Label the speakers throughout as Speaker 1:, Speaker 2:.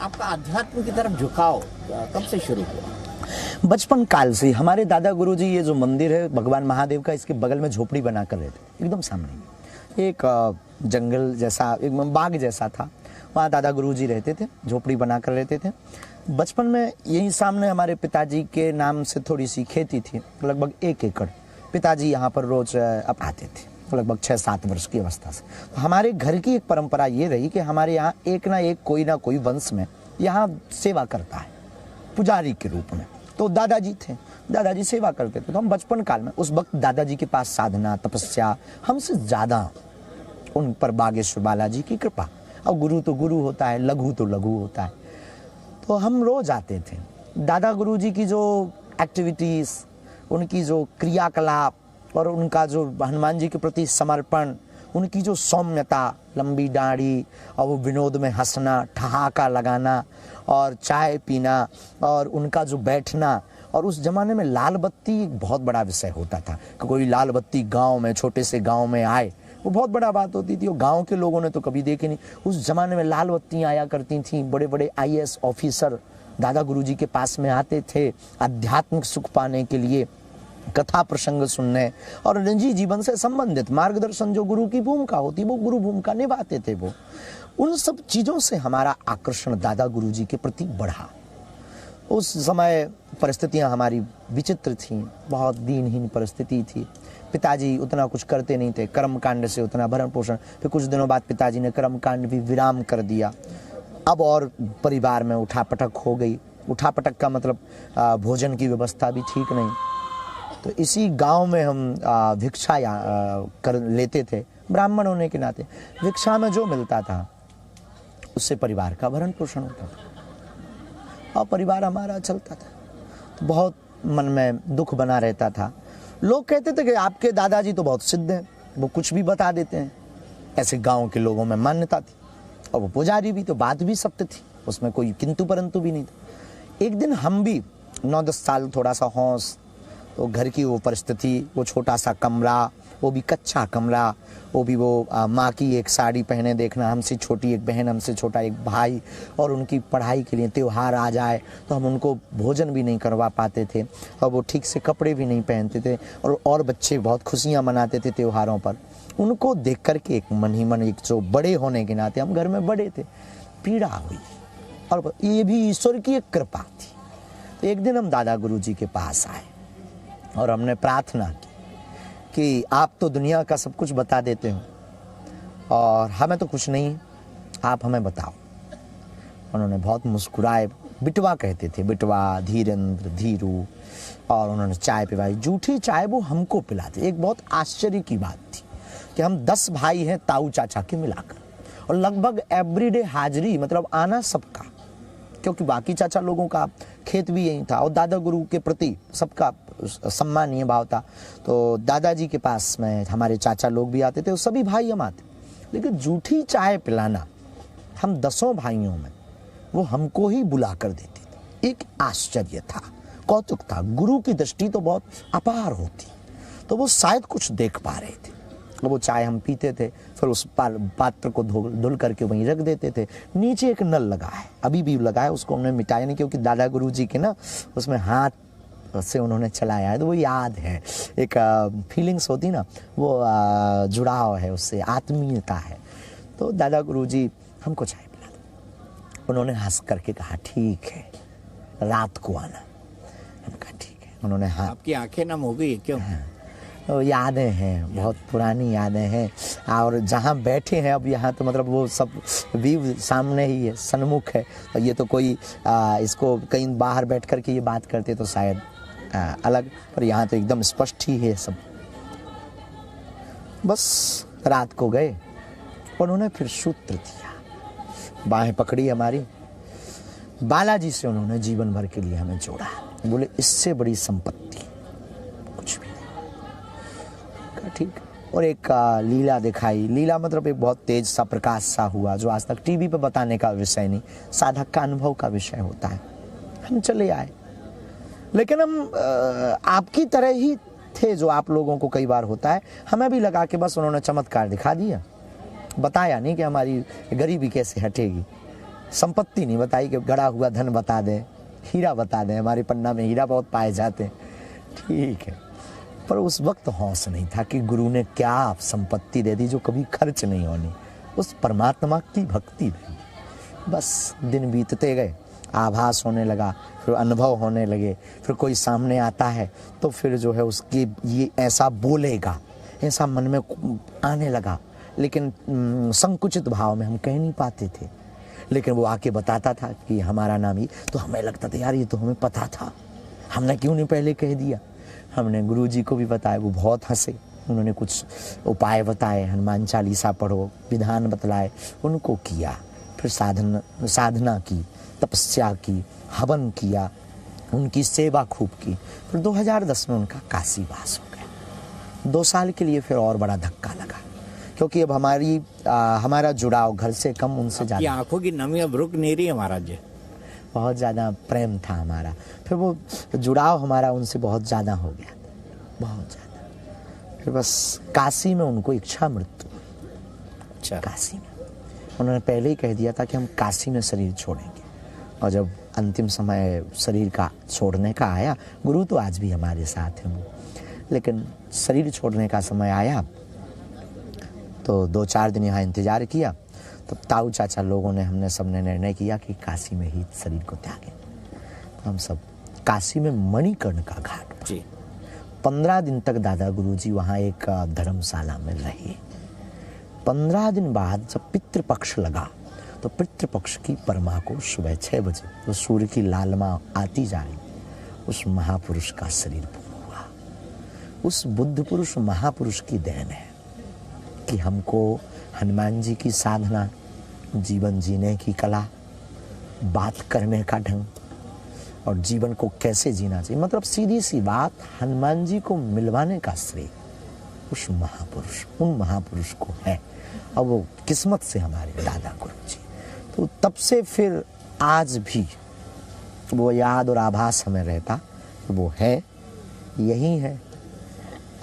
Speaker 1: आपका अध्यात्म की तरफ झुकाव कब से शुरू हुआ?
Speaker 2: बचपन काल से हमारे दादा गुरुजी, ये जो मंदिर है भगवान महादेव का, इसके बगल में झोपड़ी बना कर रहते थे, एकदम सामने एक जंगल जैसा, एक बाग जैसा था, वहाँ दादा गुरुजी रहते थे, झोपड़ी बना कर रहते थे। बचपन में यहीं सामने हमारे पिताजी के नाम से थोड़ी सी खेती थी, लगभग 1 एकड़। पिताजी यहाँ पर रोज आते थे, लगभग 6-7 वर्ष की अवस्था से। तो हमारे घर की एक परंपरा ये रही कि हमारे यहाँ एक ना कोई वंश में यहाँ सेवा करता है, पुजारी के रूप में। तो दादाजी थे, दादाजी सेवा करते थे। तो हम बचपन काल में उस वक्त दादाजी के पास साधना, तपस्या हमसे ज़्यादा, उन पर बागेश्वर बालाजी की कृपा। और गुरु तो गुरु होता है, लघु तो लघु होता है। तो हम रोज आते थे। दादा गुरुजी की जो एक्टिविटीज़, उनकी जो क्रियाकलाप और उनका जो हनुमान जी के प्रति समर्पण, उनकी जो सौम्यता, लंबी दाढ़ी और वो विनोद में हंसना, ठहाका लगाना और चाय पीना और उनका जो बैठना। और उस जमाने में लाल बत्ती एक बहुत बड़ा विषय होता था कि कोई लाल बत्ती गांव में, छोटे से गांव में आए, वो बहुत बड़ा बात होती थी। और गांव के लोगों ने तो कभी देखी नहीं। उस जमाने में लाल बत्तियाँ आया करती थी। बड़े बड़े IAS ऑफिसर दादा गुरुजी के पास में आते थे आध्यात्मिक सुख पाने के लिए, कथा प्रसंग सुनने और निजी जीवन से संबंधित मार्गदर्शन जो गुरु की भूमिका होती, वो गुरु भूमिका निभाते थे। वो उन सब चीज़ों से हमारा आकर्षण दादा गुरुजी के प्रति बढ़ा। उस समय परिस्थितियां हमारी विचित्र थीं, बहुत दीनहीन परिस्थिति थी। पिताजी उतना कुछ करते नहीं थे, कर्मकांड से उतना भरण पोषण। फिर कुछ दिनों बाद पिताजी ने कर्मकांड भी विराम कर दिया। अब और परिवार में उठापटक हो गई। उठापटक का मतलब भोजन की व्यवस्था भी ठीक नहीं। तो इसी गांव में हम भिक्षा कर लेते थे, ब्राह्मण होने के नाते। भिक्षा में जो मिलता था उससे परिवार का भरण पोषण होता था और परिवार हमारा चलता था। तो बहुत मन में दुख बना रहता था। लोग कहते थे कि आपके दादाजी तो बहुत सिद्ध हैं, वो कुछ भी बता देते हैं। ऐसे गांव के लोगों में मान्यता थी। और वो पुजारी भी, तो बात भी सत्य थी, उसमें कोई किंतु परंतु भी नहीं था। एक दिन हम भी 9-10 साल, थोड़ा सा होश, तो घर की वो परिस्थिति, वो छोटा सा कमरा, वो भी कच्चा कमरा, वो भी वो माँ की एक साड़ी पहने देखना, हमसे छोटी एक बहन, हमसे छोटा एक भाई, और उनकी पढ़ाई के लिए त्यौहार आ जाए तो हम उनको भोजन भी नहीं करवा पाते थे और वो ठीक से कपड़े भी नहीं पहनते थे। और बच्चे बहुत खुशियाँ मनाते थे त्योहारों पर। उनको देख कर के एक मन ही मन, एक जो बड़े होने के नाते, हम घर में बड़े थे, पीड़ा हुई। और ये भी ईश्वर की एक कृपा थी। तो एक दिन हम दादा गुरुजी के पास आए और हमने प्रार्थना की कि आप तो दुनिया का सब कुछ बता देते हो और हमें तो कुछ नहीं, आप हमें बताओ। उन्होंने बहुत मुस्कुराए, बिटवा कहते थे, बिटवा, धीरेन्द्र, धीरू। और उन्होंने चाय पिलाई, जूठी चाय वो हमको पिलाते। एक बहुत आश्चर्य की बात थी कि हम 10 भाई हैं ताऊ चाचा के मिलाकर, और लगभग एवरीडे हाजिरी, मतलब आना सबका, क्योंकि बाकी चाचा लोगों का खेत भी यही था और दादा गुरु के प्रति सबका सम्मानीय भाव था। तो दादाजी के पास में हमारे चाचा लोग भी आते थे, सभी भाई हम आते। लेकिन जूठी चाय पिलाना हम 10 भाइयों में वो हमको ही बुला कर देते थे। एक आश्चर्य था, कौतुक था। गुरु की दृष्टि तो बहुत अपार होती, तो वो शायद कुछ देख पा रहे थे। वो चाय हम पीते थे, फिर उस पात्र को धुल करके वहीं रख देते थे। नीचे एक नल लगा है, अभी भी लगा है, उसको हमने मिटाया नहीं, क्योंकि दादा गुरुजी के ना उसमें हाथ से उन्होंने चलाया है, तो वो याद है। एक फीलिंग्स होती ना, वो जुड़ाव है उससे, आत्मीयता है। तो दादा गुरुजी हमको चाय पिला दो। उन्होंने हंस करके कहा ठीक है, रात को आना। हम कहा ठीक है। उन्होंने हाँ।
Speaker 1: आपकी आंखें नम हो गई क्यों?
Speaker 2: तो यादें हैं, बहुत पुरानी यादें हैं। और जहाँ बैठे हैं अब, यहाँ तो मतलब वो सब व्यू सामने ही है, सन्मुख है। और ये तो कोई इसको कहीं बाहर बैठ कर के ये बात करते तो शायद अलग, पर यहाँ तो एकदम स्पष्ट ही है सब। बस रात को गए, उन्होंने फिर सूत्र दिया, बाहें पकड़ी हमारी, बालाजी से उन्होंने जीवन भर के लिए हमें जोड़ा। बोले इससे बड़ी संपत्ति कुछ भी नहीं। ठीक। और एक लीला दिखाई। लीला मतलब एक बहुत तेज सा प्रकाश सा हुआ, जो आज तक टीवी पे बताने का विषय नहीं, साधक का अनुभव का विषय होता है। हम चले आए, लेकिन हम आपकी तरह ही थे, जो आप लोगों को कई बार होता है। हमें भी लगा कि बस उन्होंने चमत्कार दिखा दिया, बताया नहीं कि हमारी गरीबी कैसे हटेगी। संपत्ति नहीं बताई कि गड़ा हुआ धन बता दें, हीरा बता दें, हमारे पन्ना में हीरा बहुत पाए जाते हैं, ठीक है, पर उस वक्त होश नहीं था कि गुरु ने क्या संपत्ति दे दी जो कभी खर्च नहीं होनी। उस परमात्मा की भक्ति नहीं। बस दिन बीतते गए, आभास होने लगा, फिर अनुभव होने लगे, फिर कोई सामने आता है तो फिर जो है उसकी ये ऐसा बोलेगा, ऐसा मन में आने लगा, लेकिन संकुचित भाव में हम कह नहीं पाते थे। लेकिन वो आके बताता था कि हमारा नाम ही, तो हमें लगता था यार ये तो हमें पता था, हमने क्यों नहीं पहले कह दिया। हमने गुरुजी को भी बताया, वो बहुत हंसे, उन्होंने कुछ उपाय बताए, हनुमान चालीसा पढ़ो, विधान बतलाए, उनको किया, फिर साधना की, तपस्या की, हवन किया, उनकी सेवा खूब की। फिर 2010 में उनका काशीवास हो गया। 2 साल के लिए फिर और बड़ा धक्का लगा, क्योंकि अब हमारा जुड़ाव घर से कम, उनसे ज़्यादा,
Speaker 1: आंखों की नमी अब रुक नहीं रही है महाराज जी।
Speaker 2: बहुत ज़्यादा प्रेम था हमारा, फिर वो जुड़ाव हमारा उनसे बहुत ज़्यादा हो गया, बहुत ज़्यादा। फिर बस काशी में उनको इच्छा मृत्यु।
Speaker 1: अच्छा।
Speaker 2: काशी में उन्होंने पहले ही कह दिया था कि हम काशी में शरीर छोड़ेंगे, और जब अंतिम समय शरीर का छोड़ने का आया, गुरु तो आज भी हमारे साथ हैं वो, लेकिन शरीर छोड़ने का समय आया तो 2-4 दिन यहाँ इंतज़ार किया। तो ताऊ चाचा लोगों ने, हमने सबने निर्णय किया कि काशी में ही शरीर को त्यागें। तो हम सब काशी में मणिकर्ण का घाट पर 15 दिन तक दादा गुरुजी वहाँ एक धर्मशाला में रहे। 15 दिन बाद जब पितृपक्ष लगा तो पितृपक्ष की परमा को सुबह 6 बजे तो सूर्य की लालमा आती जा रही, उस महापुरुष का शरीर पूर्ण हुआ। उस बुद्ध पुरुष महापुरुष की देन है कि हमको हनुमान जी की साधना, जीवन जीने की कला, बात करने का ढंग और जीवन को कैसे जीना चाहिए, मतलब सीधी सी बात, हनुमान जी को मिलवाने का श्रेय उस महापुरुष, उन महापुरुष को है। और वो किस्मत से हमारे दादा गुरु जी, तो तब से फिर आज भी वो याद और आभास हमें रहता, वो है, यही है,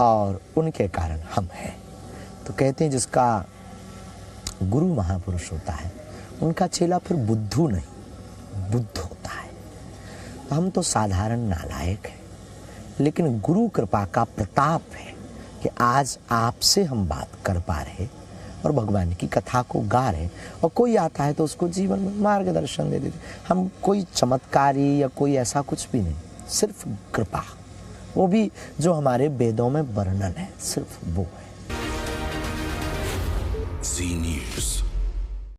Speaker 2: और उनके कारण हम हैं। तो कहते हैं जिसका गुरु महापुरुष होता है, उनका चेला फिर बुद्धू नहीं, बुद्ध होता है। तो हम तो साधारण नालायक हैं, लेकिन गुरु कृपा का प्रताप है कि आज आपसे हम बात कर पा रहे और भगवान की कथा को गा रहे, और कोई आता है तो उसको जीवन में मार्गदर्शन दे देते। हम कोई चमत्कारी या कोई ऐसा कुछ भी नहीं, सिर्फ कृपा, वो भी जो हमारे वेदों में वर्णन है, सिर्फ वो है।
Speaker 3: Z News.